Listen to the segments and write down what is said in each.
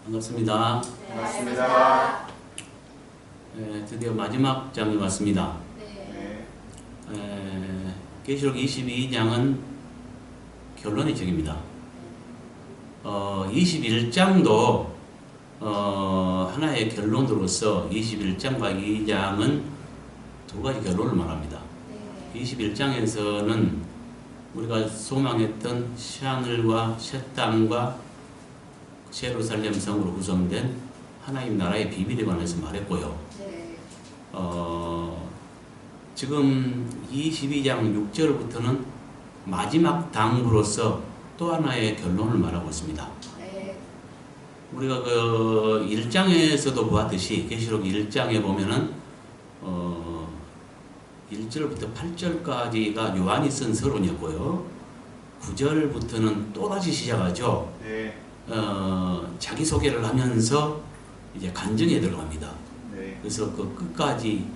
반갑습니다. 반갑습니다. 드디어 마지막 장이 왔습니다. 네. 계시록 22장은 결론의 책입니다. 21장도 하나의 결론으로서 21장과 2장은 두 가지 결론을 말합니다. 21장에서는 우리가 소망했던 새하늘과 새 땅과 예루살렘 성으로 구성된 하나님 나라의 비밀에 관해서 말했고요. 지금 22장 6절부터는 마지막 당부로서 또 하나의 결론을 말하고 있습니다. 우리가 그 1장에서도 보았듯이 계시록 1장에 보면은 1절부터 8절까지가 요한이 쓴 서론이었고요. 9절부터는 또다시 시작하죠. 네. 자기소개를 하면서 이제 간증에 들어갑니다. 네. 그래서 그 끝까지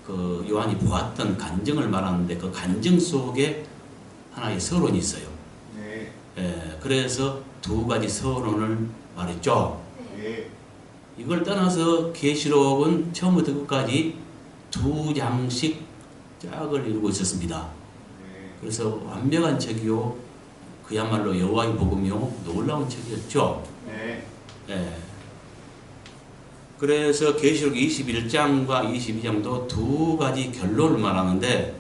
그 요한이 보았던 간증을 말하는데 그 간증 속에 하나의 서론이 있어요. 네. 그래서 두 가지 서론을 말했죠. 네. 이걸 떠나서 계시록은 처음부터 끝까지 두 장씩 짝을 이루고 있었습니다. 네. 그래서 완벽한 책이요, 그야말로 여호와의 복음이요, 놀라운 책이었죠. 네. 그래서 계시록 21장과 22장도 두 가지 결론을 말하는데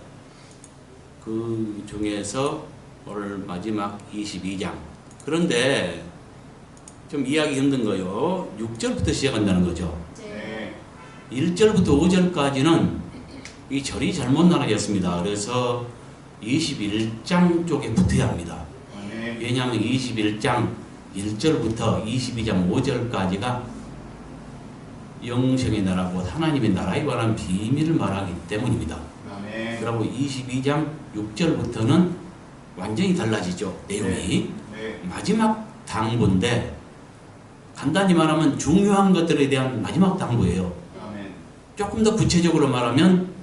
그 중에서 오늘 마지막 22장. 그런데 좀 이해하기 힘든 거요. 6절부터 시작한다는 거죠. 네. 1절부터 5절까지는 이 절이 잘못 나눠졌습니다. 그래서 21장 쪽에 붙어야 합니다. 네. 왜냐하면 21장 1절부터 22장 5절까지가 영생의 나라, 곧 하나님의 나라에 관한 비밀을 말하기 때문입니다. 네. 그리고 22장 6절부터는 완전히 달라지죠. 내용이. 네. 마지막 당부인데 간단히 말하면 중요한 것들에 대한 마지막 당부예요. 아멘. 조금 더 구체적으로 말하면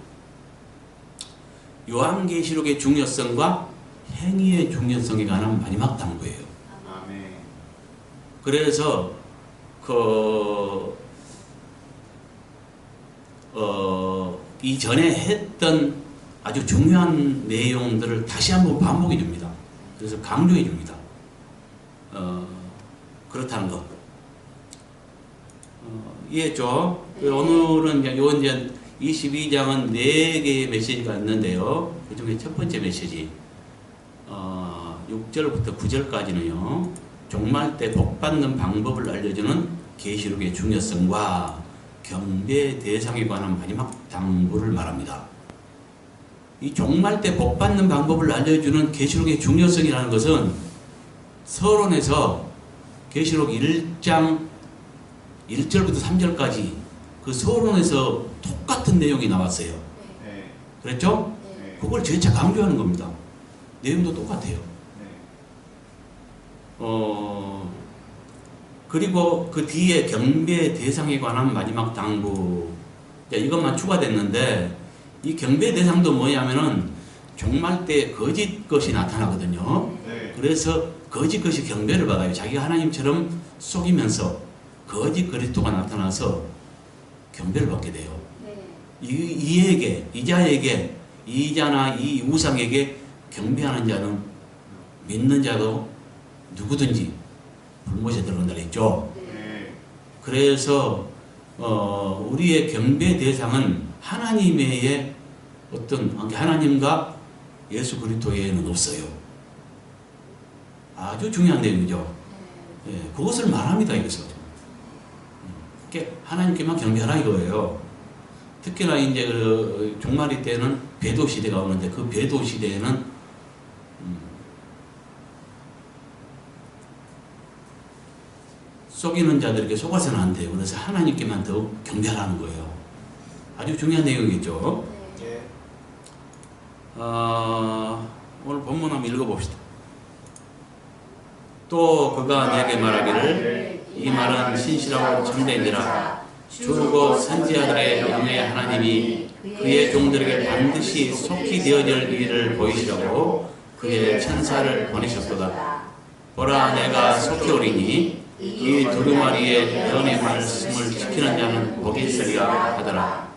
요한계시록의 중요성과 행위의 중요성에 관한 마지막 당부예요. 아멘. 그래서 이전에 했던 아주 중요한 내용들을 다시 한번 반복해 줍니다. 그래서 강조해 줍니다. 그렇다는 것. 이해했죠? 오늘은 이제 22장은 4개의 메시지가 있는데요. 그 중에 첫 번째 메시지, 6절부터 9절까지는요, 종말 때 복받는 방법을 알려주는 계시록의 중요성과 경배 대상에 관한 마지막 당부를 말합니다. 이 종말 때 복받는 방법을 알려주는 계시록의 중요성이라는 것은 서론에서 계시록 1장 1절부터 3절까지 그 서론에서 똑같은 내용이 나왔어요. 네. 그랬죠? 네. 그걸 재차 강조하는 겁니다. 내용도 똑같아요. 네. 그리고 그 뒤에 경배 대상에 관한 마지막 당부, 이것만 추가됐는데, 이 경배 대상도 뭐냐면은 종말 때 거짓 것이 나타나거든요. 네. 그래서 거짓 것이 경배를 받아요. 자기가 하나님처럼 속이면서 거짓 그리스도가 나타나서 경배를 받게 돼요. 이에게, 이자에게, 이자나 이 우상에게 경배하는 자는 믿는 자도 누구든지 불못에 들어간다 했죠. 네. 그래서 우리의 경배 대상은 하나님의 어떤 하나님과 예수 그리스도 외에는 없어요. 아주 중요한 내용이죠. 그것을 말합니다. 여기서 하나님께만 경배하라 이거예요. 특히나 이제 그 종말이 때는 배도 시대가 오는데 그 배도 시대에는 속이는 자들에게 속아서는 안 돼요. 그래서 하나님께만 더욱 경배하라는 거예요. 아주 중요한 내용이겠죠. 네. 오늘 본문 한번 읽어봅시다. 또 그가 내게 말하기를 이 말은 신실하고 참되니라. 주고 선지자들의 영의 하나님이 그의 종들에게 반드시 속히 되어질 일을 보이시라고 그의 천사를 보내셨도다. 보라, 내가 속히 오리니 이 두루마리의 예언의 말씀을 지키는 자는 복이 있으리라 하더라.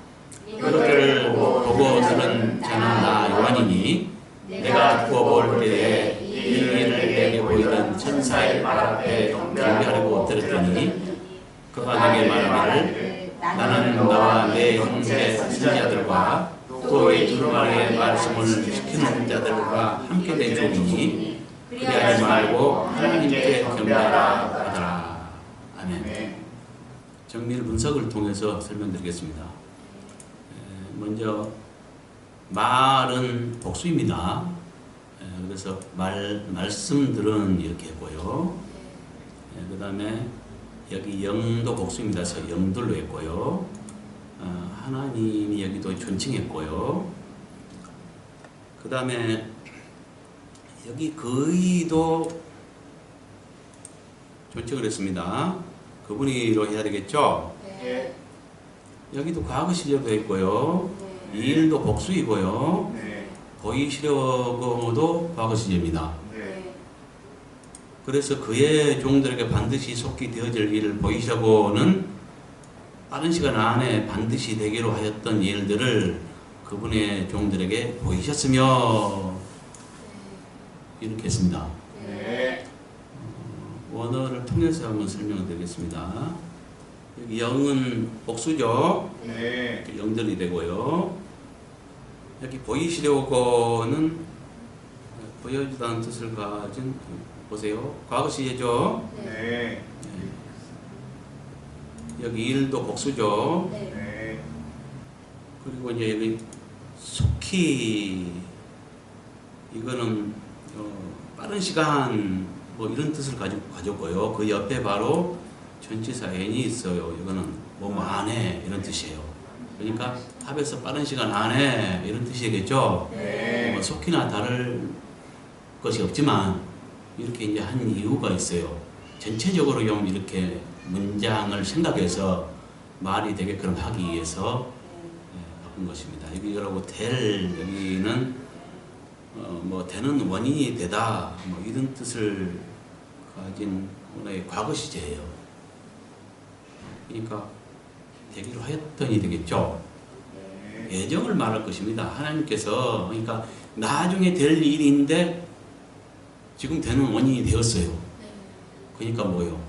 이것들을 보고 들은 자는 나 요한이니 내가 두고 볼 때에 이 일을 내게 보이던 천사의 말 앞에 경배하려고 들었더니 그가 내게 말하기를 나는 너와 내 형제 선지자들과 또 이 두루마리의 말씀을 지키는 자들과 함께 된 종이니 그리하지 말고 하나님께 경배하라 하더라. 아멘. 정밀 분석을 통해서 설명드리겠습니다. 먼저 말은 복수입니다. 그래서 말씀들은 이렇게 했고요. 그 다음에 여기 영도 복수입니다. 그래서 영들로 했고요. 하나님이 여기도 존칭했고요. 그 다음에 여기 거의도 존칭을 했습니다. 그분이로 해야 되겠죠? 네. 여기도 과거 시제도 했고요. 이 일도 복수이고요. 네. 보이시려고도 과거 시제입니다. 네. 그래서 그의 종들에게 반드시 속히 되어질 일을 보이시려고는 빠른 시간 안에 반드시 되기로 하였던 일들을 그분의 종들에게 보이셨으며 이렇게 했습니다. 네. 원어를 통해서 한번 설명을 드리겠습니다. 여기 영은 복수죠. 네. 영들이 되고요. 여기 보이시려고는 보여주다는 뜻을 가진 보세요. 과거 시제죠. 네. 여기 일도 복수죠. 네. 그리고 이제 여기 속히 이거는 빠른 시간 뭐 이런 뜻을 가졌고요. 그 옆에 바로 전치사 n이 있어요. 이거는 뭐 안에 이런 뜻이에요. 그러니까 합해서 빠른 시간 안에 이런 뜻이겠죠. 네. 뭐 속히나 다를 것이 없지만 이렇게 이제 한 이유가 있어요. 전체적으로 좀 이렇게 문장을 생각해서 말이 되게끔 하기 위해서 바꾼 것입니다. 여기라고 될 여기는 뭐 되는 원인이 되다 뭐 이런 뜻을 가진 하나의 과거 시제예요. 그러니까 되기로 하였더니 되겠죠. 예정을 말할 것입니다. 하나님께서 그러니까 나중에 될 일인데 지금 되는 원인이 되었어요. 그러니까 뭐요?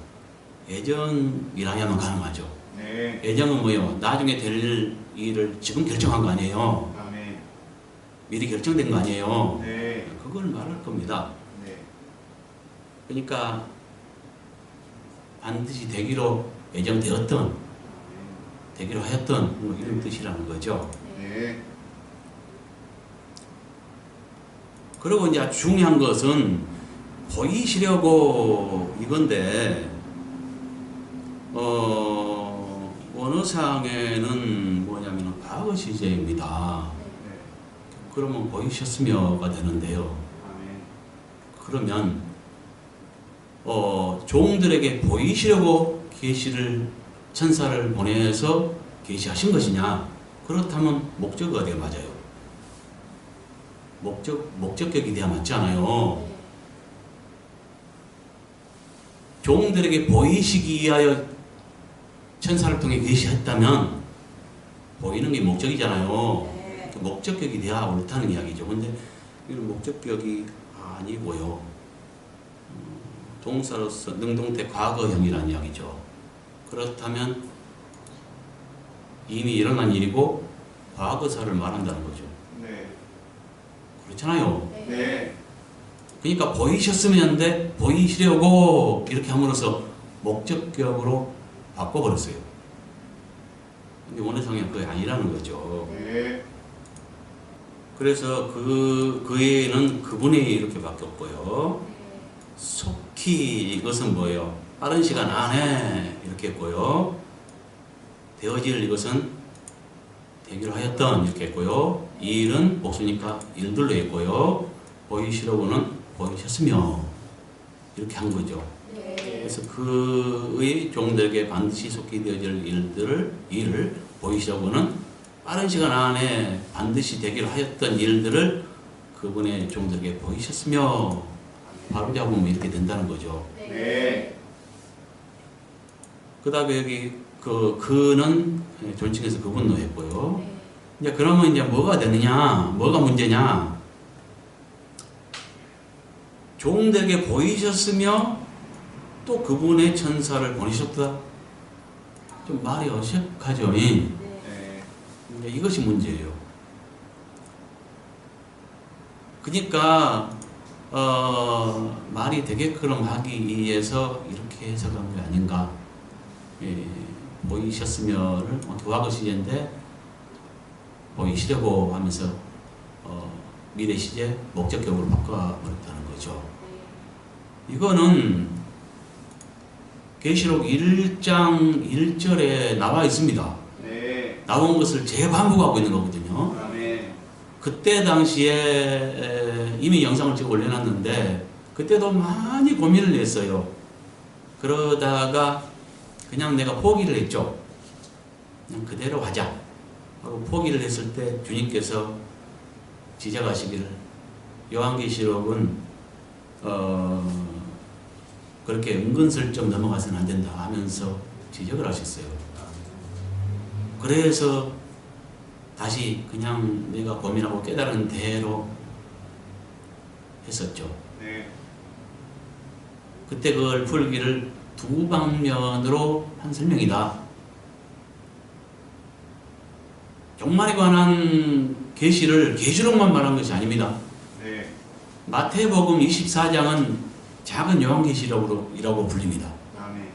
예정이라야만 가능하죠. 네. 예정은 뭐요? 나중에 될 일을 지금 결정한 거 아니에요. 아멘. 미리 결정된 거 아니에요. 네. 그걸 말할 겁니다. 네. 그러니까 반드시 되기로 예정되었던, 되기로 하였던 뭐 이런 뜻이라는 거죠. 네. 그리고 이제 중요한 것은 보이시려고 이건데 원어상에는 뭐냐면 과거 시제입니다. 네. 그러면 보이셨으며가 되는데요. 아멘. 그러면 종들에게 보이시려고 계시를 천사를 보내서 계시하신 것이냐? 그렇다면 목적어가 돼야 맞아요. 목적격이 돼야 맞지 않아요. 종들에게 보이시기 위하여 천사를 통해 계시했다면 보이는 게 목적이잖아요. 그 목적격이 돼야 옳다는 이야기죠. 근데 이런 목적격이 아니고요. 동사로서 능동태 과거형이라는 이야기죠. 그렇다면 이미 일어난 일이고 과거사를 말한다는 거죠. 네. 그렇잖아요. 네. 그러니까 보이셨으면 돼 보이시려고 이렇게 함으로써 목적격으로 바꿔버렸어요. 근데 원어상이 그게 아니라는 거죠. 네. 그래서 그 외에는 그분이 이렇게 바뀌었고요. 속히 이것은 뭐예요? 빠른 시간 안에 이렇게 했고요. 되어질 이것은 되기로 하였던 이렇게 했고요. 이 일은 복수니까 일들로 했고요. 보이시려고는 보이셨으며 이렇게 한 거죠. 그래서 그의 종들에게 반드시 속히 되어질 일을 보이시려고는 빠른 시간 안에 반드시 되기로 하였던 일들을 그분의 종들에게 보이셨으며 바로 잡으면 이렇게 된다는 거죠. 네. 그다음에 여기 그는 존칭해서 그분로 했고요. 네. 이제 그러면 이제 뭐가 되느냐, 뭐가 문제냐? 종들에게 보이셨으며 또 그분의 천사를 보내셨다. 좀 말이 어색하죠. 네. 네. 이제 이것이 문제예요. 그러니까 말이 되게끔 하기 위해서 이렇게 해석한 게 아닌가. 예, 보이셨으면을 도화거 시제인데 보이시려고 하면서 미래 시제 목적격으로 바꿔버렸다는 거죠. 이거는 계시록 1장 1절에 나와 있습니다. 네. 나온 것을 재반복하고 있는 거거든요. 아멘. 그때 당시에 이미 영상을 찍어 올려놨는데 그때도 많이 고민을 했어요. 그러다가 그냥 내가 포기를 했죠. 그냥 그대로 하자 하고 포기를 했을 때 주님께서 지적하시기를 요한계시록은 그렇게 은근슬쩍 넘어가서는 안 된다 하면서 지적을 하셨어요. 그래서 다시 그냥 내가 고민하고 깨달은 대로 했었죠. 네. 그때 그걸 풀기를 두 방면으로 한 설명이다. 종말에 관한 계시를 계시록만 말한 것이 아닙니다. 네. 마태복음 24장은 작은 요한계시록이라고 불립니다. 아멘.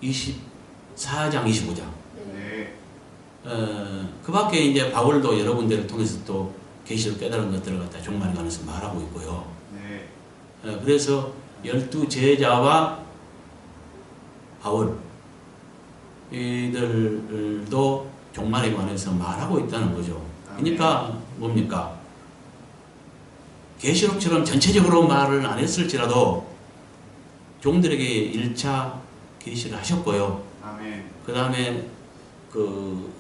24장, 25장. 네. 그 밖에 이제 바울도 여러 군데를 통해서 또 계시록 깨달은 것들을 갖다 종말에 관해서 말하고 있고요. 네. 그래서 12 제자와 바울 이들도 종말에 관해서 말하고 있다는 거죠. 그러니까 뭡니까? 계시록처럼 전체적으로 말을 안 했을지라도 종들에게 1차 계시를 하셨고요. 아멘. 그 다음에 그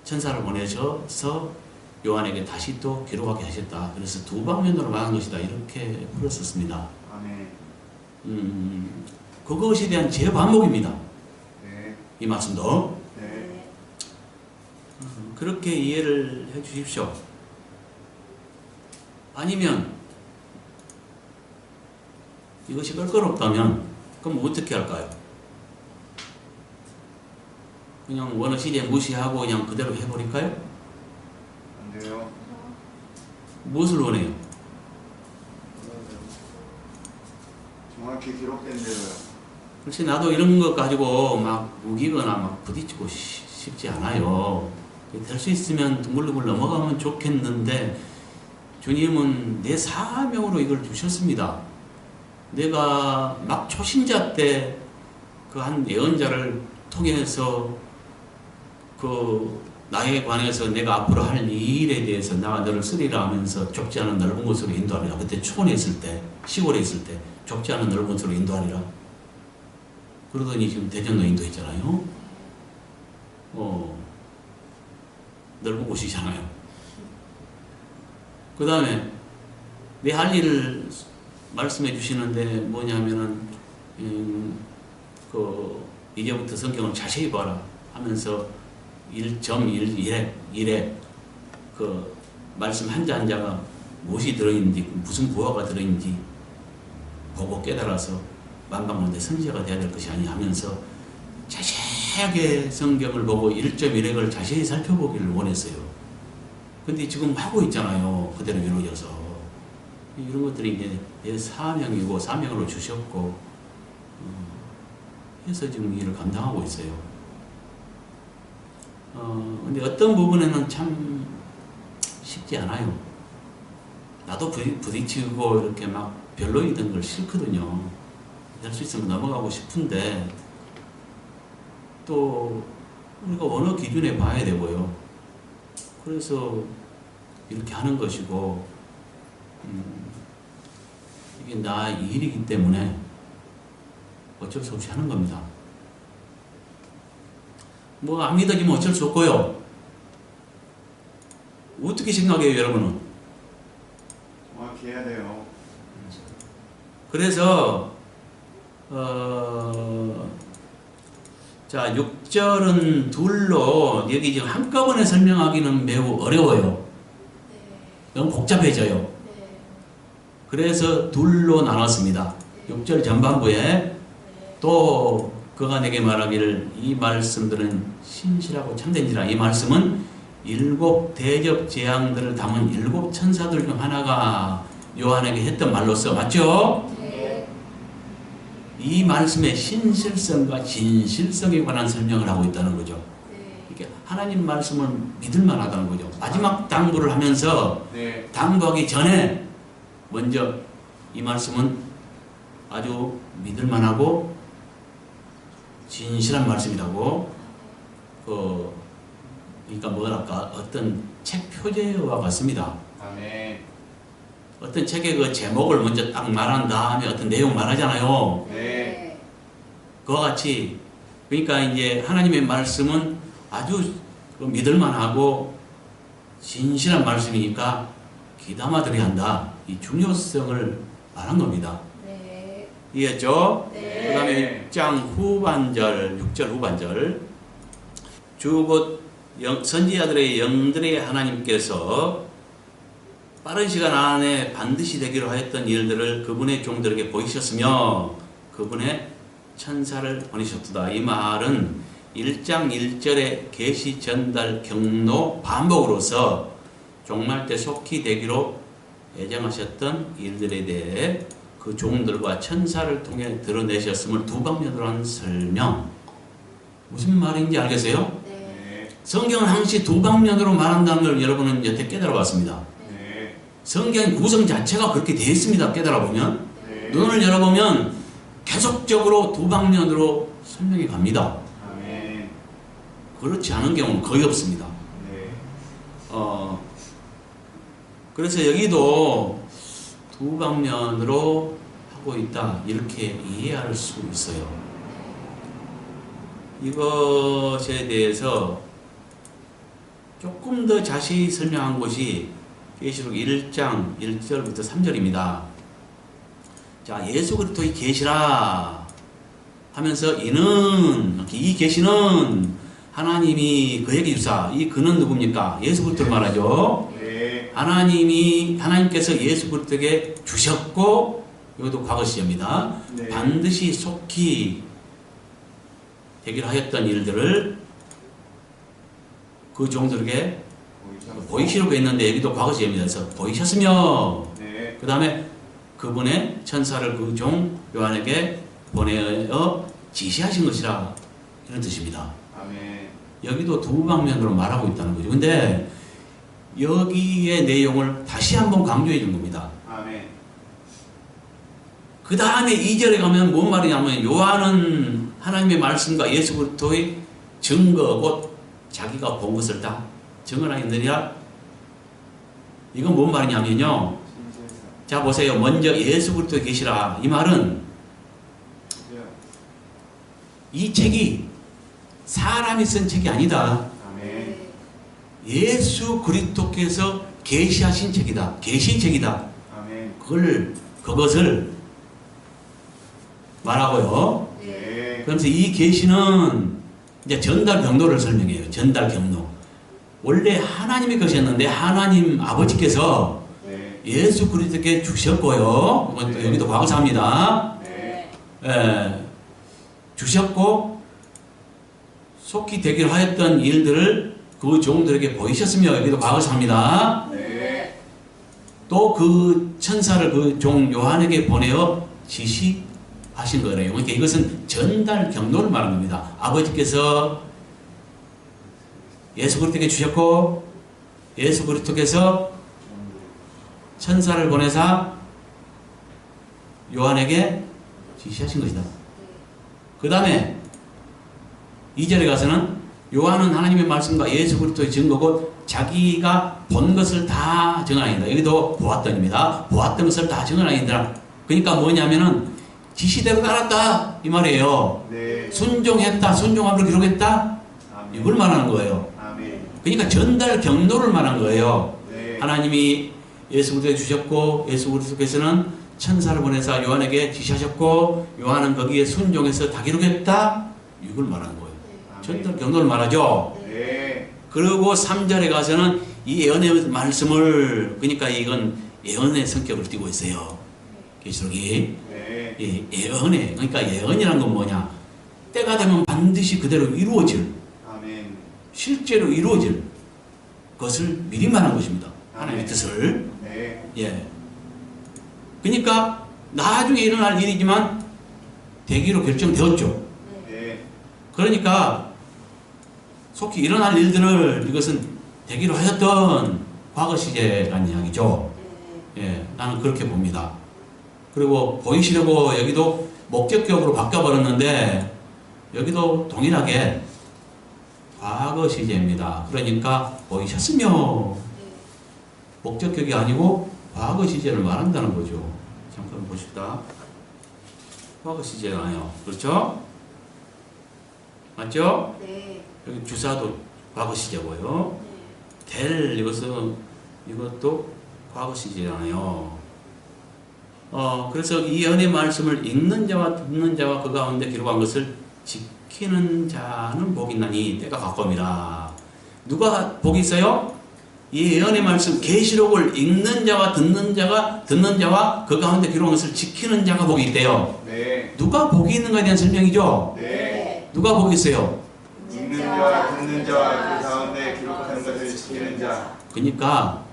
천사를 보내셔서 요한에게 다시 또 기록하게 하셨다. 그래서 두 방면으로 말한 것이다. 이렇게 풀었었습니다. 아멘. 그것에 대한 재반복입니다. 네. 이 말씀도. 네. 그렇게 이해를 해 주십시오. 아니면 이것이 껄끄럽다면 그럼 어떻게 할까요? 그냥 원어 시제 무시하고 그냥 그대로 해버릴까요? 안 돼요. 무엇을 원해요? 정확히 기록된 대로요. 글쎄 나도 이런 것 가지고 막 우기거나 막 부딪히고 싶지 않아요. 될 수 있으면 둥글둥글 넘어가면 좋겠는데 주님은 내 사명으로 이걸 주셨습니다. 내가 막 초신자 때 그 한 예언자를 통해서 그 나에 관해서 내가 앞으로 할 일에 대해서 나가 너를 쓰리라 하면서 좁지 않은 넓은 곳으로 인도하리라. 그때 초원에 있을 때, 시골에 있을 때 좁지 않은 넓은 곳으로 인도하리라. 그러더니 지금 대전로 인도했잖아요. 넓은 곳이잖아요. 그 다음에 내 할 일을 말씀해 주시는데 뭐냐면은 이제부터 성경을 자세히 봐라 하면서 1.1에 그 말씀 한자 한자가 무엇이 들어있는지 무슨 부하가 들어있는지 보고 깨달아서 만방문대 선지자가 돼야 될 것이 아니 하면서 자세하게 성경을 보고 1.1핵을 자세히 살펴보기를 원했어요. 근데 지금 하고 있잖아요. 그대로 이루어져서. 이런 것들이 이제 내 사명이고 사명으로 주셨고 해서 지금 일을 감당하고 있어요. 근데 어떤 부분에는 참 쉽지 않아요. 나도 부딪히고 이렇게 막 별로이던 걸 싫거든요. 될 수 있으면 넘어가고 싶은데 또 우리가 어느 기준에 봐야 되고요. 그래서 이렇게 하는 것이고 이게 나 일이기 때문에 어쩔 수 없이 하는 겁니다. 뭐 안 믿어지면 어쩔 수 없고요. 어떻게 생각해요, 여러분은? 정확히 해야 돼요. 그래서 자, 6절은 둘로 여기 지금 한꺼번에 설명하기는 매우 어려워요. 너무 복잡해져요. 그래서 둘로 나눴습니다. 6절 전반부에 또 그가 내게 말하기를 이 말씀들은 신실하고 참된지라. 이 말씀은 7 대접 재앙들을 담은 7 천사들 중 하나가 요한에게 했던 말로서 맞죠? 이 말씀의 신실성과 진실성에 관한 설명을 하고 있다는 거죠. 이게 하나님 말씀을 믿을 만하다는 거죠. 마지막 당부를 하면서 당부하기 전에 먼저 이 말씀은 아주 믿을 만하고 진실한 말씀이라고 그러니까 뭐랄까 어떤 책 표제와 같습니다. 아멘. 어떤 책의 그 제목을 먼저 딱 말한 다음에 어떤 내용 말하잖아요. 네. 그와 같이 그러니까 이제 하나님의 말씀은 아주 믿을 만하고 진실한 말씀이니까 귀담아 들어야 한다. 이 중요성을 말한 겁니다. 이해했죠? 그 다음에 6장 후반절, 6절 후반절. 주 곧 선지자들의 영들의 하나님께서 빠른 시간 안에 반드시 되기로 하였던 일들을 그분의 종들에게 보이셨으며 그분의 천사를 보내셨도다. 이 말은 1장 1절의 계시 전달 경로 반복으로서 종말 때 속히 되기로 예정하셨던 일들에 대해 그 종들과 천사를 통해 드러내셨음을 두 방면으로 한 설명. 무슨 말인지 알겠어요? 네. 성경은 항시 두 방면으로 말한다는 걸 여러분은 여태 깨달아 봤습니다. 네. 성경 구성 자체가 그렇게 되어 있습니다. 깨달아 보면. 네. 눈을 열어보면 계속적으로 두 방면으로 설명이 갑니다. 아멘. 그렇지 않은 경우는 거의 없습니다. 네. 그래서 여기도 두 방면으로 하고 있다. 이렇게 이해할 수 있어요. 이것에 대해서 조금 더 자세히 설명한 것이 계시록 1장 1절부터 3절입니다. 자, 예수 그리스도의 계시라 하면서 이 계시는 하나님이 그에게 주사. 이 그는 누굽니까? 예수 그리스도를 말하죠. 네. 하나님께서 예수 그리스도에게 주셨고, 이것도 과거 시제입니다. 네. 반드시 속히 되기로 하였던 일들을 그 종들에게 보이시려고 했는데 여기도 과거 시제입니다. 그래서 보이셨으며, 네. 그 다음에 그분의 천사를 그 종 요한에게 보내어 지시하신 것이라, 이런 뜻입니다. 아멘. 여기도 두 방면으로 말하고 있다는 거죠. 근데 여기의 내용을 다시 한번 강조해 준 겁니다. 아멘. 그 다음에 2절에 가면 뭔 말이냐면 요한은 하나님의 말씀과 예수 그리스도의 증거 곧 자기가 본 것을 다 증언하였느니라. 이건 뭔 말이냐면요. 자 보세요. 먼저 예수 그리스도에 계시라. 이 말은 이 책이 사람이 쓴 책이 아니다. 아멘. 예수 그리스도께서 계시하신 책이다. 계시책이다. 아멘. 그것을 말하고요. 네. 그러면서 이 계시는 이제 전달 경로를 설명해요. 전달 경로. 원래 하나님의 것이었는데 하나님 아버지께서 네. 예수 그리스도께 주셨고요. 이건 또 여기도 과거사입니다. 네. 주셨고 속히 되기로 하였던 일들을 그 종들에게 보이셨으며, 여기도 과거사입니다. 네. 또 그 천사를 그 종 요한에게 보내어 지시하신 거래요. 그러니까 이것은 전달 경로를 말하는 겁니다. 아버지께서 예수 그리스도에게 주셨고 예수 그리스도께서 천사를 보내사 요한에게 지시하신 것이다. 그 다음에 2절에 가서는 요한은 하나님의 말씀과 예수 그리스도의 증거고 자기가 본 것을 다 증언하니라. 여기도 보았던입니다. 보았던 것을 다 증언하니라. 그러니까 뭐냐면은 지시대로 따랐다 이 말이에요. 네. 순종했다, 순종함으로 기록했다, 아멘. 이걸 말하는 거예요. 아멘. 그러니까 전달 경로를 말한 거예요. 네. 하나님이 예수 그리스도에 주셨고 예수 그리스도께서는 천사를 보내서 요한에게 지시하셨고 요한은 거기에 순종해서 다 기록했다, 이걸 말하는 거예요. 전달 경로를 말하죠. 네. 그리고 3절에 가서는 이 예언의 말씀을, 그러니까 이건 예언의 성격을 띠고 있어요. 계시록이. 네. 예, 예언의, 그러니까 예언이란 건 뭐냐? 때가 되면 반드시 그대로 이루어질, 아멘. 실제로 이루어질 것을 미리 말한 것입니다. 하나님의 뜻을. 네. 예. 그러니까 나중에 일어날 일이지만 되기로 결정되었죠. 네. 그러니까 속히 일어날 일들을 이것은 되기로 하였던 과거 시제라는 이야기죠. 예, 나는 그렇게 봅니다. 그리고 보이시려고 여기도 목적격으로 바꿔버렸는데 여기도 동일하게 과거 시제입니다. 그러니까 보이셨으며 목적격이 아니고 과거 시제를 말한다는 거죠. 잠깐 보십시다. 과거 시제잖아요. 그렇죠? 맞죠? 네. 여기 주사도 과거 시제고요. 될 이것도 과거 시제잖아요. 그래서 이 예언의 말씀을 읽는 자와 듣는 자와 그 가운데 기록한 것을 지키는 자는 복이 있나니 때가 가까움이라. 누가 복이 있어요? 이 예언의 말씀 계시록을 읽는 자와 듣는 자와 그 가운데 기록한 것을 지키는 자가 복이 있대요. 네. 누가 복이 있는가에 대한 설명이죠. 네. 누가 복이 있어요? 읽는 자와 듣는 자와 그 가운데 기록한 것을 지키는 자. 그러니까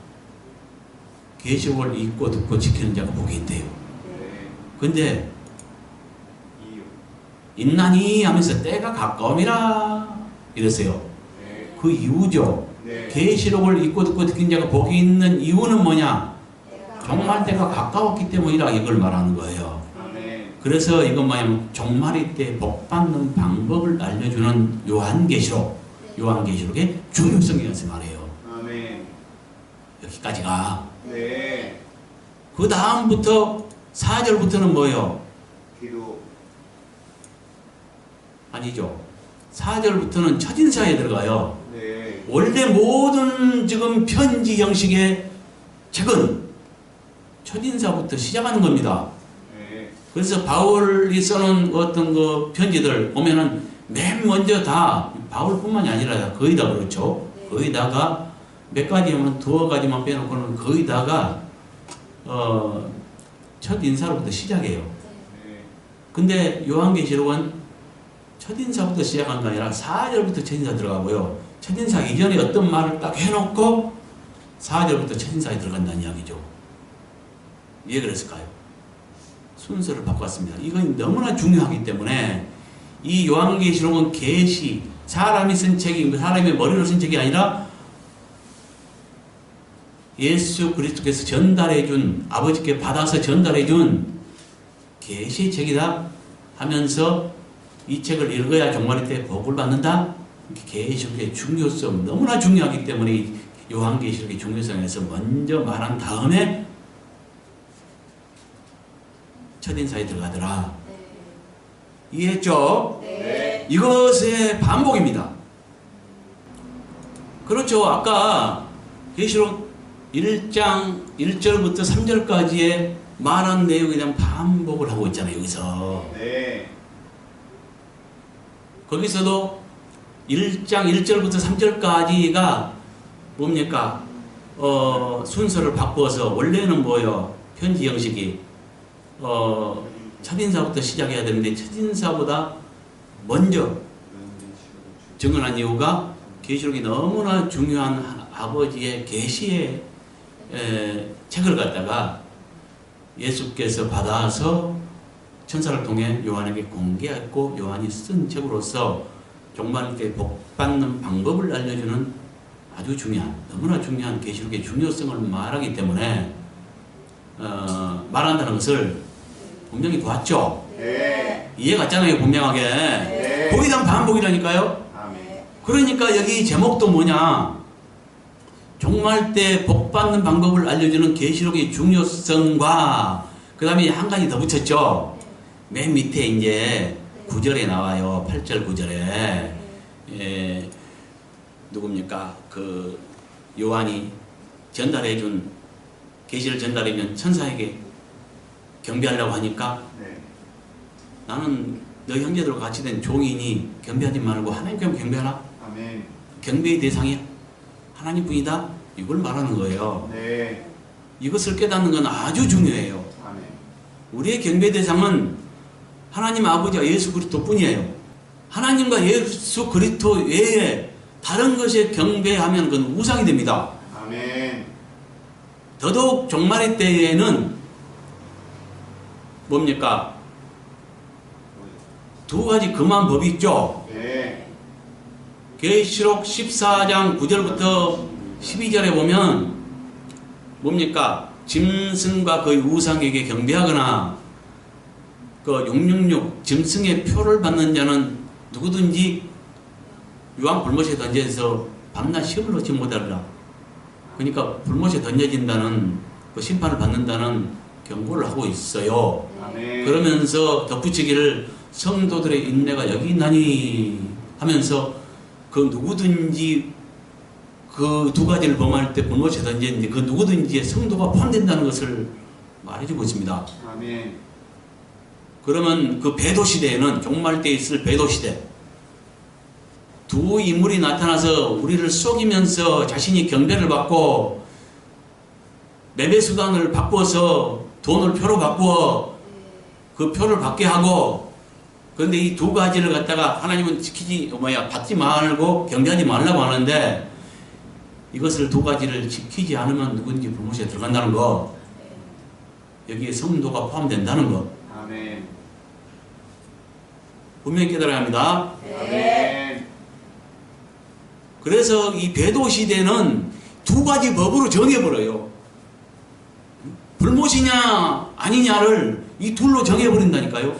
계시록을 읽고 듣고 지키는 자가 복이 있대요. 네. 근데 이유. 있나니 하면서 때가 가까움이라 이랬어요. 네. 그 이유죠. 네. 계시록을 읽고 듣고 듣는 자가 복이 있는 이유는 뭐냐? 종말 때가 가까웠기 때문이라 이걸 말하는 거예요. 아멘. 그래서 이건 뭐냐면 종말의 때 복 받는 방법을 알려주는 요한계시록의 중요성이라서 말해요. 아멘. 여기까지가. 네. 그 다음부터 4절부터는 뭐예요? 기도. 아니죠. 4절부터는 첫인사에 들어가요. 네. 원래 모든 지금 편지 형식의 책은 첫인사부터 시작하는 겁니다. 네. 그래서 바울이 써놓은 어떤 그 편지들 보면은 맨 먼저 다 바울뿐만이 아니라 거의 다 그렇죠. 거의 다가 몇 가지만 두어 가지만 빼놓고는 거의 다가 첫 인사로부터 시작해요. 네. 근데 요한계시록은 첫 인사부터 시작한 게 아니라 4절부터 첫 인사 들어가고요. 첫 인사 이전에 어떤 말을 딱 해놓고 4절부터 첫 인사에 들어간다는 이야기죠. 왜 그랬을까요? 순서를 바꿨습니다. 이건 너무나 중요하기 때문에 이 요한계시록은 계시, 사람이 쓴 책이 사람의 머리로 쓴 책이 아니라 예수 그리스도께서 전달해준, 아버지께 받아서 전달해준 계시의 책이다 하면서 이 책을 읽어야 종말의 때 복을 받는다. 계시록의 중요성, 너무나 중요하기 때문에 요한계시록의 중요성에서 먼저 말한 다음에 첫인사에 들어가더라. 이해했죠? 네. 이것의 반복입니다. 그렇죠. 아까 계시록 1장 1절부터 3절까지의 말한 내용에 대한 반복을 하고 있잖아요. 여기서. 네. 거기서도 1장 1절부터 3절까지가 뭡니까? 순서를 바꿔서 원래는 뭐예요? 편지 형식이 첫인사부터 시작해야 되는데 첫인사보다 먼저 증언한 이유가 계시록이 너무나 중요한 아버지의 계시의 책을 갖다가 예수께서 받아서 천사를 통해 요한에게 공개했고 요한이 쓴 책으로서 종말 때 복받는 방법을 알려주는 아주 중요한, 너무나 중요한 계시록의 중요성을 말하기 때문에 말한다는 것을 분명히 보았죠. 네. 이해 갔잖아요, 분명하게. 네. 거기다 반복이라니까요. 아멘. 그러니까 여기 제목도 뭐냐? 종말 때 복받는 방법을 알려주는 계시록의 중요성과 그 다음에 한 가지 더 붙였죠. 맨 밑에 이제 9절에 나와요. 8절 9절에 누굽니까? 그 요한이 전달해준 계시를 전달해준 천사에게 경배하려고 하니까 네. 나는 너 형제들과 같이 된 종이니 경배하지 말고 하나님께 경배하라. 아멘. 경배의 대상이 하나님뿐이다. 이걸 말하는 거예요. 네. 이것을 깨닫는 건 아주 중요해요. 아멘. 우리의 경배 대상은 하나님 아버지와 예수 그리스도 뿐이에요. 하나님과 예수 그리스도 외에 다른 것에 경배하면 그건 우상이 됩니다. 아멘. 더더욱 종말의 때에는 뭡니까? 두 가지 금한 법이 있죠. 네. 계시록 14장 9절부터 12절에 보면 뭡니까? 짐승과 그의 우상에게 경배하거나 그 666 짐승의 표를 받는 자는 누구든지 유황 불못에 던져서 밤낮 시험을 얻지 못하리라. 그러니까 불못에 던져진다는 그 심판을 받는다는 경고를 하고 있어요. 아멘. 그러면서 덧붙이기를 성도들의 인내가 여기 있나니 하면서 그 누구든지 그 두 가지를 범할 때 불못에 던지는데 그 누구든지의 성도가 포함된다는 것을 말해주고 있습니다. 아멘. 그러면 그 배도 시대에는 종말 때 있을 배도 시대 두 인물이 나타나서 우리를 속이면서 자신이 경배를 받고 매매 수단을 바꿔서 돈을 표로 바꾸어 그 표를 받게 하고 그런데 이 두 가지를 갖다가 하나님은 받지 말고 경배하지 말라고 하는데 이것을 두 가지를 지키지 않으면 누군지 불못에 들어간다는 거 여기에 성도가 포함된다는 거 아멘. 분명히 깨달아야 합니다. 아멘. 그래서 이 배도 시대는 두 가지 법으로 정해버려요. 불못이냐 아니냐를 이 둘로 정해버린다니까요.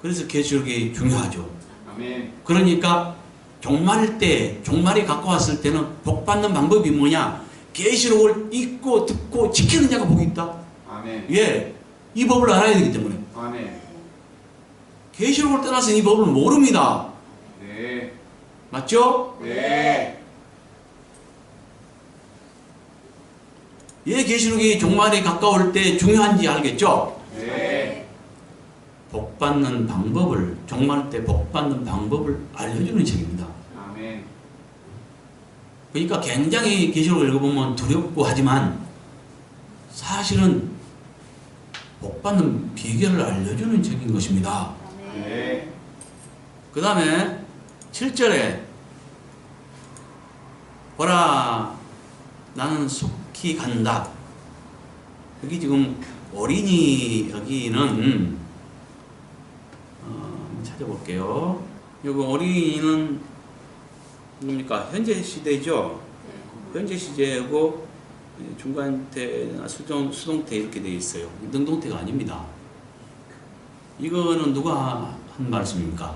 그래서 계시록이 중요하죠. 아멘. 그러니까 종말이 가까웠을 때는 복받는 방법이 뭐냐? 계시록을 읽고 듣고 지키는 자가 복이 있다. 아멘. 예, 이 법을 알아야 되기 때문에 아멘. 계시록을 떠나서 이 법을 모릅니다. 네. 맞죠? 네. 예, 계시록이 종말에 가까울 때 중요한지 알겠죠? 네. 복받는 방법을 종말 때 복받는 방법을 알려주는 책입니다. 아멘. 그러니까 굉장히 계시록을 읽어보면 두렵고 하지만 사실은 복받는 비결을 알려주는 책인 것입니다. 네. 그 다음에 7절에 보라 나는 속히 간다. 여기 지금 어린이 여기는 찾아볼게요. 여기 어린이는 뭡니까? 현재 시대죠. 현재 시제고 중간태나 수동태 이렇게 되어 있어요. 능동태가 아닙니다. 이거는 누가 한 말씀입니까?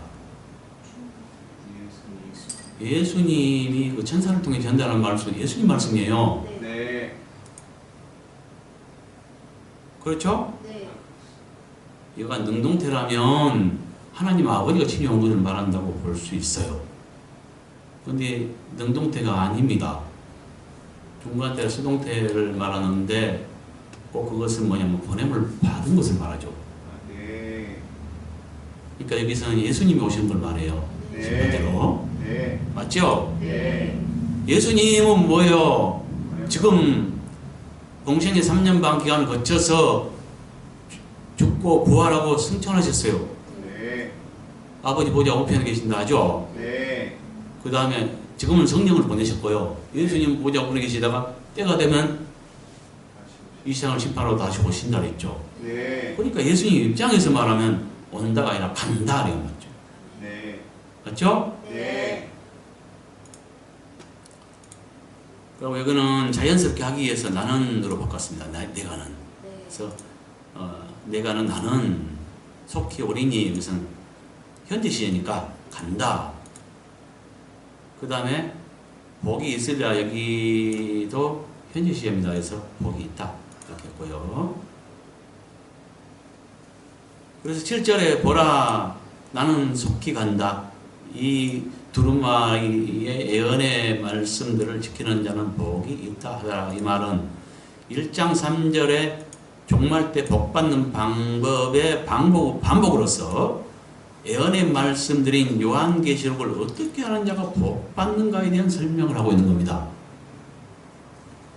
예수님이 그 천사를 통해 전달한 말씀, 예수님 말씀이에요. 네. 그렇죠? 네. 얘가 능동태라면 하나님 아버지가 친히 온 것을 말한다고 볼 수 있어요. 그런데 능동태가 아닙니다. 중간태, 수동태를 말하는데 꼭 그것은 뭐냐면 보냄을 받은 것을 말하죠. 네. 그러니까 여기서는 예수님이 오신 걸 말해요. 네. 실제로. 네. 맞죠? 네. 예수님은 뭐예요? 지금 공생의 3년 반 기간을 거쳐서 죽고 부활하고 승천하셨어요. 네. 아버지 보좌 우편에 계신다 하죠? 네. 그 다음에 지금은 성령을 보내셨고요. 예수님 보좌 우편에 계시다가 때가 되면 이 세상을 심판하러 다시 오신다 그랬죠. 네. 그러니까 예수님 입장에서 말하면 온다가 아니라 간다 이런 거죠. 네. 맞죠? 네. 그리고 이거는 자연스럽게 하기 위해서 나는으로 바꿨습니다. 내가는. 그래서 내가는 나는 속히 어린이 여기서는 현재 시제니까 간다. 그 다음에 복이 있으리라 여기도 현재 시제입니다. 그래서 복이 있다. 이렇게 했고요. 그래서 7절에 보라 나는 속히 간다. 이 두루마리의 예언의 말씀들을 지키는 자는 복이 있다 하더라. 이 말은 1장 3절에 종말 때 복받는 방법의 반복으로서 예언의 말씀드린 요한계시록을 어떻게 하는 자가 복받는가에 대한 설명을 하고 있는 겁니다.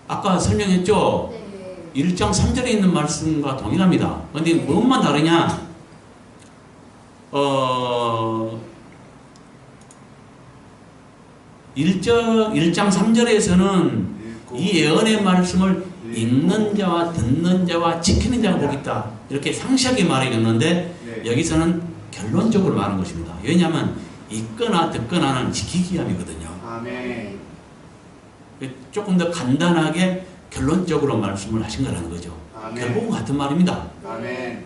아까 설명했죠? 네. 1장 3절에 있는 말씀과 동일합니다. 그런데 무엇만 다르냐? 1장 3절에서는 이 예언의 말씀을 읽는 자와 듣는 자와 지키는 자가 복 있다. 이렇게 상세하게 말해줬는데 여기서는 결론적으로 말하는 것입니다. 왜냐하면 읽거나 듣거나는 지키기 위함이거든요. 아멘. 조금 더 간단하게 결론적으로 말씀을 하신 거라는 거죠. 아멘. 결국은 같은 말입니다. 아멘.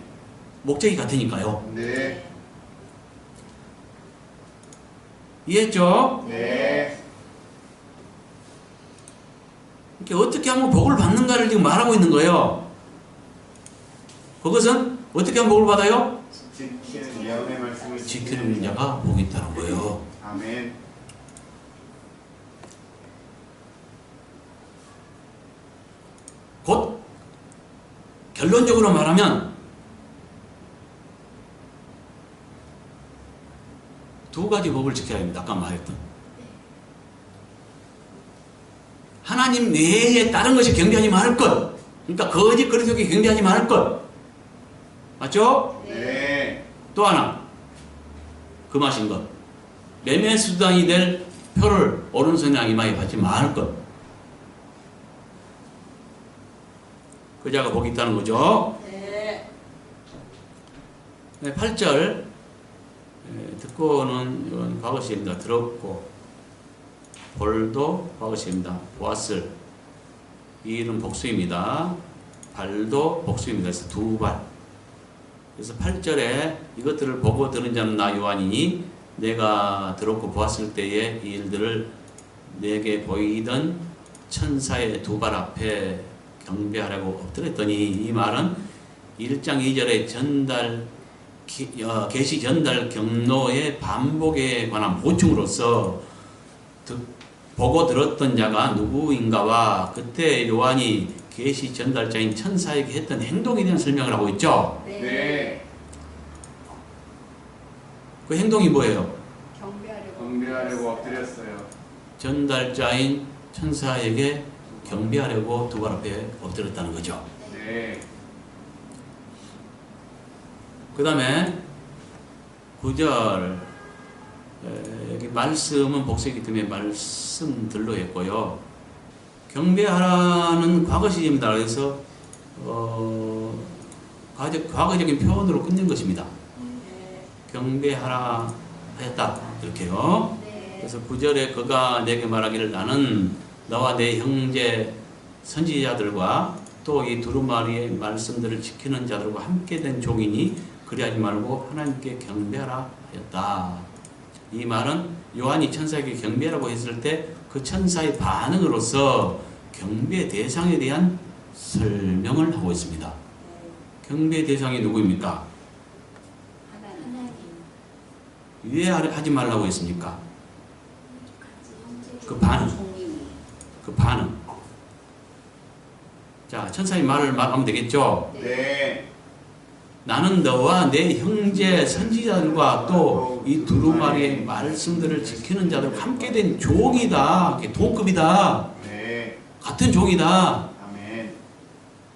목적이 같으니까요. 네. 이해했죠? 네. 이렇게 어떻게 하면 복을 받는가를 지금 말하고 있는 거예요. 그것은 어떻게 하면 복을 받아요? 지키는 예언의 말씀을 지키는 자가 복이 있다는 거예요. 아멘. 곧 결론적으로 말하면 두 가지 법을 지켜야 합니다. 아까 말했던 하나님 외에 다른 것이 경배하지 말을 것. 그러니까 거짓 그리스도께 경배하지 말을 것. 맞죠? 네. 또 하나 금하신 것. 매매 수단이 될 표를 오른손이나 이마에 받지 말을 것. 그 자가 복이 있다는 거죠. 네. 8절 듣고는 이건 과거 시입니다. 들었고 볼도 과거 시입니다. 보았을 이 일은 복수입니다. 발도 복수입니다. 그래서 두 발. 그래서 8절에 이것들을 보고 들은 자는 나 요한이니 내가 들었고 보았을 때에 이 일들을 내게 보이던 천사의 두 발 앞에 경배하라고 엎드렸더니 이 말은 1장 2절의 계시 전달 경로의 반복에 관한 보충으로서 보고 들었던 자가 누구인가와 그때 요한이 계시 전달자인 천사에게 했던 행동에 대한 설명을 하고 있죠. 네. 그 행동이 뭐예요? 경배하려고. 경배하려고 엎드렸어요. 전달자인 천사에게 경배하려고 두 발 앞에 엎드렸다는 거죠. 네. 그 다음에 9절 여기 말씀은 복수이기 때문에 말씀들로 했고요. 경배하라는 과거시입니다. 그래서 과거적인 표현으로 끝낸 것입니다. 네. 경배하라 하였다 이렇게요. 네. 그래서 9절에 그가 내게 말하기를 나는 너와 내 형제 선지자들과 또 이 두루마리의 말씀들을 지키는 자들과 함께 된 종이니 그리하지 말고 하나님께 경배하라 하였다. 이 말은 요한이 천사에게 경배라고 했을 때 그 천사의 반응으로서 경배 대상에 대한 설명을 하고 있습니다. 경배 대상이 누구입니까? 하나님. 왜 하지 말라고 했습니까? 그 반응. 그 반응. 자, 천사의 말을 말하면 되겠죠? 네. 나는 너와 내 형제 선지자들과 또 이 두루마리의 말씀들을 지키는 자들 함께 된 종이다. 동급이다. 네. 같은 종이다. 아멘.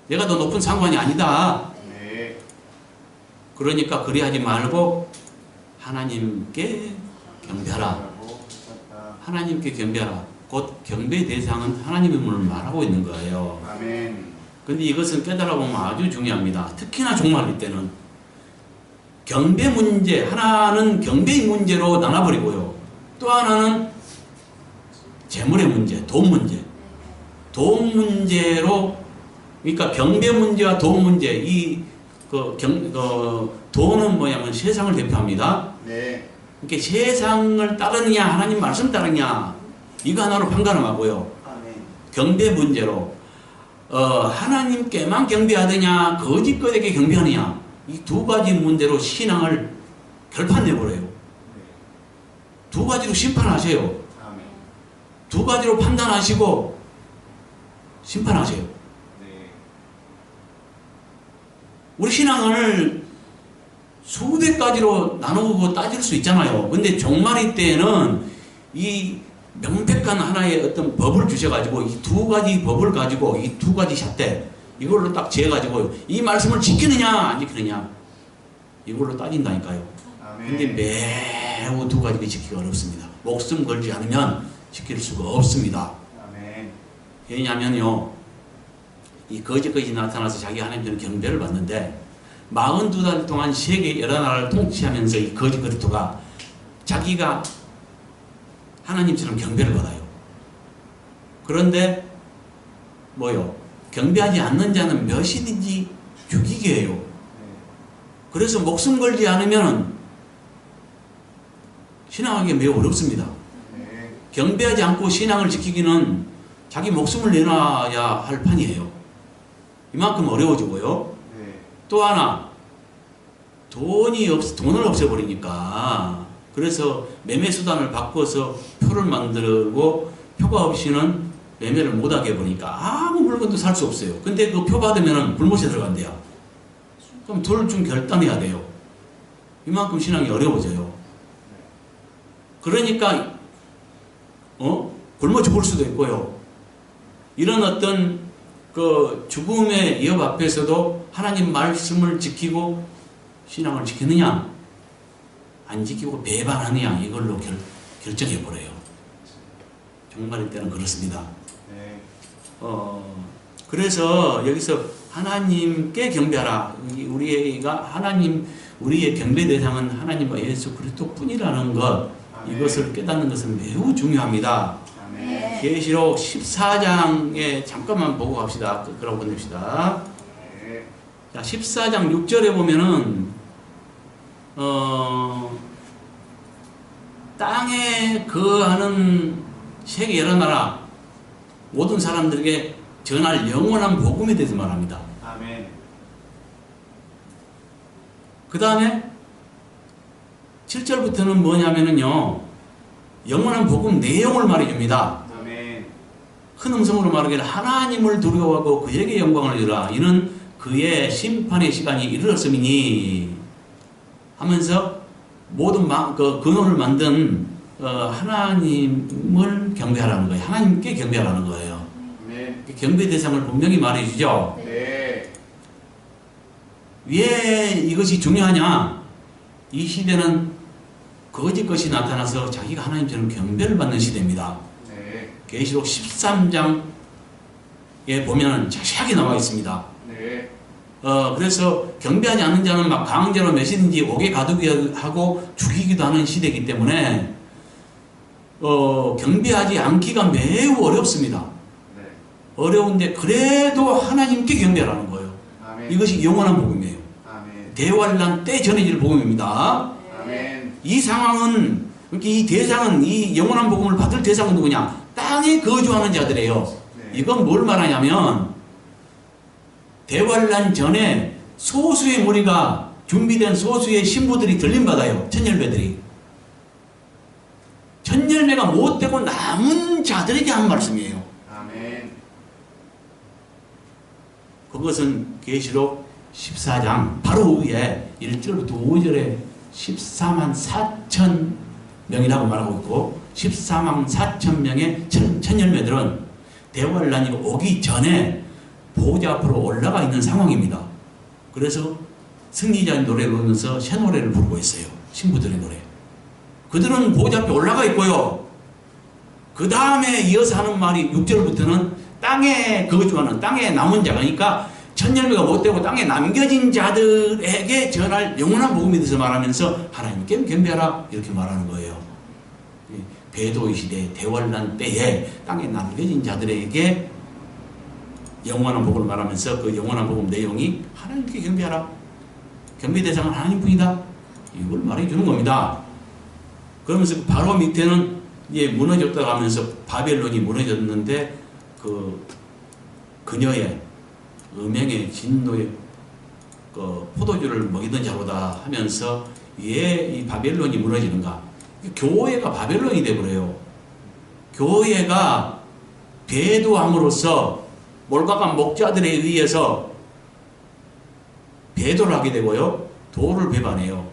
내가 더 높은 상관이 아니다. 네. 그러니까 그리하지 말고 하나님께 경배하라. 하나님께 경배하라. 곧 경배 대상은 하나님임을 말하고 있는 거예요. 아멘. 근데 이것은 깨달아 보면 아주 중요합니다. 특히나 종말일 때는 경배 문제, 하나는 경배의 문제로 나눠버리고요. 또 하나는 재물의 문제, 돈 문제. 돈 문제로, 그러니까 경배 문제와 돈 문제, 돈은 뭐냐면 세상을 대표합니다. 네. 이렇게 세상을 따르느냐, 하나님 말씀 따르느냐, 이거 하나로 판가름하고요. 아멘. 경배 문제로, 하나님께만 경배하느냐, 거짓것에게 경배하느냐, 이 두 가지 문제로 신앙을 결판내버려요. 두 가지로 심판하세요. 아멘. 두 가지로 판단하시고 심판하세요. 네. 우리 신앙을 수백 가지로 나누고 따질 수 있잖아요. 근데 종말이 때에는 이 명백한 하나의 어떤 법을 주셔가지고 이 두 가지 법을 가지고 이 두 가지 잣대 이걸로 딱 재가지고 이 말씀을 지키느냐 안 지키느냐 이걸로 따진다니까요. 근데 매우 두 가지가 지키기가 어렵습니다. 목숨 걸지 않으면 지킬 수가 없습니다. 아멘. 왜냐하면요, 이 거짓것이 나타나서 자기 하나님처럼 경배를 받는데 42달 동안 세계 여러 나라를 통치하면서 이 거짓 그리스도가 자기가 하나님처럼 경배를 받아요. 그런데 뭐요? 경배하지 않는 자는 몇이든지 죽이게 해요. 그래서 목숨 걸지 않으면 신앙하기 매우 어렵습니다. 경배하지 않고 신앙을 지키기는 자기 목숨을 내놔야 할 판이에요. 이만큼 어려워지고요. 또 하나, 돈을 없애버리니까 그래서 매매 수단을 바꿔서 표를 만들고 표가 없이는 매매를 못하게 해보니까 아무 물건도 살 수 없어요. 근데 그 표 받으면 불못에 들어간대요. 그럼 돈을 좀 결단해야 돼요. 이만큼 신앙이 어려워져요. 그러니까 굶어 죽을 수도 있고요. 이런 어떤 그 죽음의 위협 앞에서도 하나님 말씀을 지키고 신앙을 지키느냐 안 지키고 배반하느냐 이걸로 결정해 버려요. 종말의 때는 그렇습니다. 그래서 여기서 하나님께 경배하라. 우리가 우리의 경배 대상은 하나님과 예수 그리스도뿐이라는 것, 이것을 깨닫는 것은 매우 중요합니다. 계시록 14장에 잠깐만 보고 갑시다. 그러고 보냅시다. 자, 14장 6절에 보면은 땅에 거하는 세계 여러 나라 모든 사람들에게 전할 영원한 복음에 대해서 말합니다. 아멘. 그 다음에 7절부터는 뭐냐면은요, 영원한 복음 내용을 말해줍니다. 아멘. 큰 음성으로 말하기를 하나님을 두려워하고 그에게 영광을 주라. 이는 그의 심판의 시간이 이르렀음이니 하면서 모든 근원을 만든 하나님을 경배하라는 거예요. 하나님께 경배하라는 거예요. 아멘. 경배 대상을 분명히 말해주죠. 네. 왜 이것이 중요하냐? 이 시대는 거짓 것이 나타나서 자기가 하나님처럼 경배를 받는 시대입니다. 네. 계시록 13장에 보면 자세하게 나와 있습니다. 네. 그래서 경배하지 않는 자는 막 강제로 몇이든지 옥에 가두게 하고 죽이기도 하는 시대이기 때문에 경배하지 않기가 매우 어렵습니다. 네. 어려운데 그래도 하나님께 경배하라는 거예요. 아멘. 이것이 영원한 복음이에요. 아멘. 대환란 때 전해질 복음입니다. 아멘. 이 상황은, 이 대상은, 이 영원한 복음을 받을 대상은 누구냐? 땅에 거주하는 자들이에요. 네. 이건 뭘 말하냐면 대환란 전에 소수의 무리가 준비된 소수의 신부들이 들림받아요. 천열매들이. 천열매가 못되고 남은 자들에게 한 말씀이에요. 아멘. 그것은 계시록 14장 바로 위에 1절부터 5절에 14만 4천 명이라고 말하고 있고 14만 4천 명의 천열매들은 대환란이 오기 전에 보호자 앞으로 올라가 있는 상황입니다. 그래서 승리자의 노래를 부르면서 새 노래를 부르고 있어요. 신부들의 노래. 그들은 보호자 앞에 올라가 있고요. 그 다음에 이어서 하는 말이 6절부터는 땅에 거주하는 땅에 남은 자가, 그러니까 천열매가 못되고 땅에 남겨진 자들에게 전할 영원한 복음에 대해서 말하면서 하나님께 경배하라 이렇게 말하는 거예요. 배도의 시대 대환란 때에 땅에 남겨진 자들에게 영원한 복음을 말하면서 그 영원한 복음 내용이 하나님께 경배하라. 경배 대상은 하나님뿐이다. 이걸 말해주는 겁니다. 그러면서 바로 밑에는 이제 무너졌다고 하면서 바벨론이 무너졌는데 그 그녀의 음행의 진노의 그 포도주를 먹이던 자로다 하면서 왜 이 바벨론이 무너지는가? 교회가 바벨론이 되버려요. 교회가 배도함으로써 몰각한 목자들에 의해서 배도를 하게 되고요. 도를 배반해요.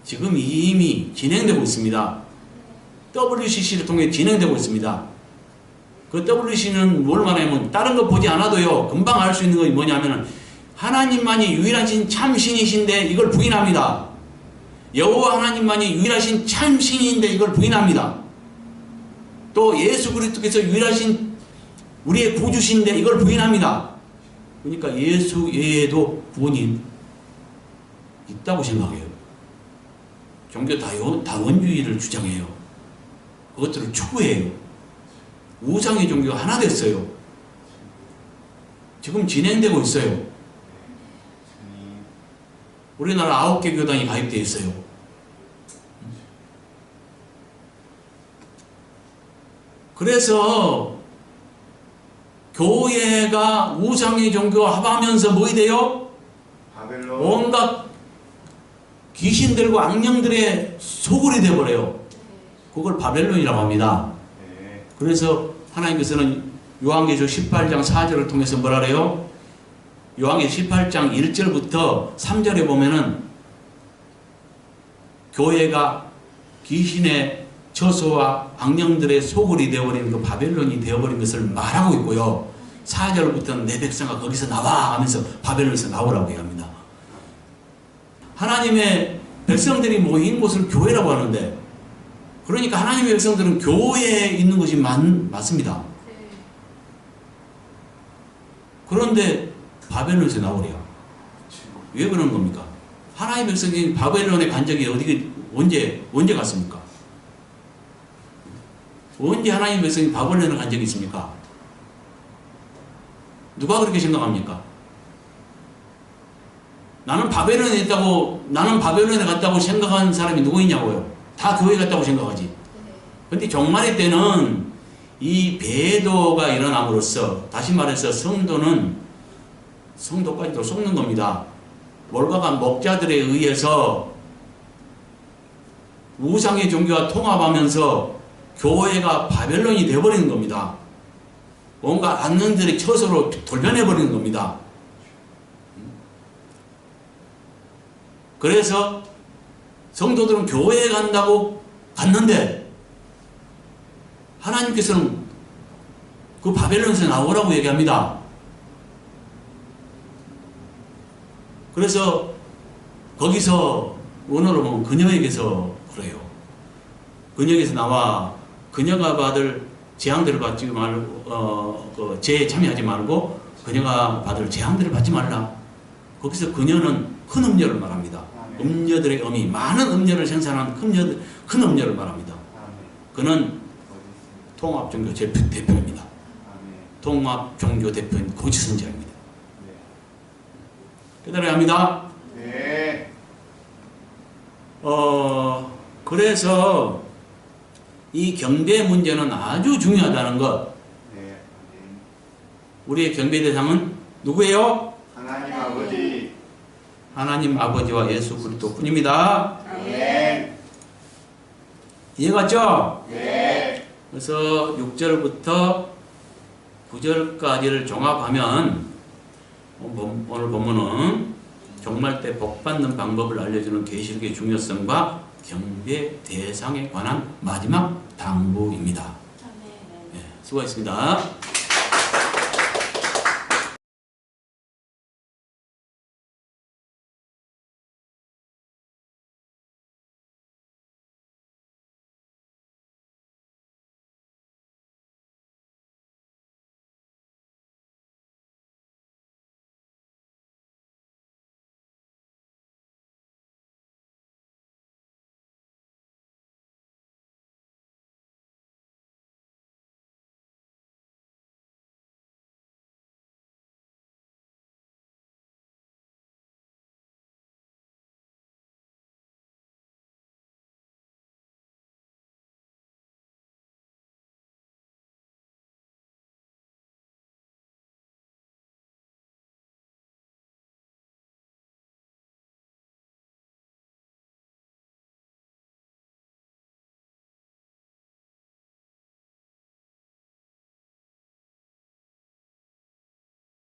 지금 이미 진행되고 있습니다. WCC를 통해 진행되고 있습니다. 그 WCC는 뭘 말하냐면 다른 거 보지 않아도요. 금방 알 수 있는 것이 뭐냐면 하나님만이 유일하신 참신이신데 이걸 부인합니다. 여호와 하나님만이 유일하신 참신인데 이걸 부인합니다. 또 예수 그리스도께서 유일하신 우리의 구주신데 이걸 부인합니다. 그러니까 예수 외에도 구원이 있다고 생각해요. 종교 다원주의를 주장해요. 그것들을 추구해요. 우상의 종교가 하나 됐어요. 지금 진행되고 있어요. 우리나라 9개 교단이 가입되어 있어요. 그래서 교회가 우상의 종교와 합하면서 뭐이 돼요? 바벨론. 온갖 귀신들과 악령들의 소굴이 되어버려요. 그걸 바벨론이라고 합니다. 네. 그래서 하나님께서는 요한계시록 18장 4절을 통해서 뭐라 그래요? 요한계시록 18장 1절부터 3절에 보면은 교회가 귀신의 처소와 악령들의 소굴이 되어버린 그 바벨론이 되어버린 것을 말하고 있고요. 4절부터는 내 백성아 거기서 나와 하면서 바벨론에서 나오라고 얘기합니다. 하나님의 백성들이 모인 곳을 교회라고 하는데, 그러니까 하나님의 백성들은 교회에 있는 것이 맞습니다. 그런데 바벨론에서 나오래요. 왜 그런 겁니까? 하나님의 백성이 바벨론에 간 적이 언제 갔습니까? 언제 하나님의 백성이 바벨론에 간 적이 있습니까? 누가 그렇게 생각합니까? 나는 바벨론에 갔다고 생각하는 사람이 누구 있냐고요? 다 교회 갔다고 생각하지. 근데 종말의 때는 이 배도가 일어남으로써, 다시 말해서 성도까지도 속는 겁니다. 몰각한 목자들에 의해서 우상의 종교와 통합하면서 교회가 바벨론이 되어버리는 겁니다. 뭔가 악령들의 처소로 돌변해버리는 겁니다. 그래서 성도들은 교회에 간다고 갔는데 하나님께서는 그 바벨론에서 나오라고 얘기합니다. 그래서 거기서 원어로 보면 그녀에게서 그래요. 그녀에게서 나와 그녀가 받을 재앙들을 받지 말고 재에 참여하지 말고 그녀가 받을 재앙들을 받지 말라. 거기서 그녀는 큰 음녀를 말합니다. 음녀들의 음이 많은 음녀를 생산한 큰 음녀를 말합니다. 그는 통합종교 대표입니다. 통합종교 대표인 거짓 선지자입니다. 깨달아야 합니다. 네. 그래서 이 경배 문제는 아주 중요하다는 것. 네. 우리의 경배 대상은 누구예요? 하나님 아버지. 하나님 아버지와 예수 그리스도 뿐입니다. 아멘. 이해갔죠? 네. 그래서 6절부터 9절까지를 종합하면 오늘 본문은 종말 때 복 받는 방법을 알려주는 계시록의 중요성과 경배 대상에 관한 마지막 당부입니다. 네, 수고하셨습니다.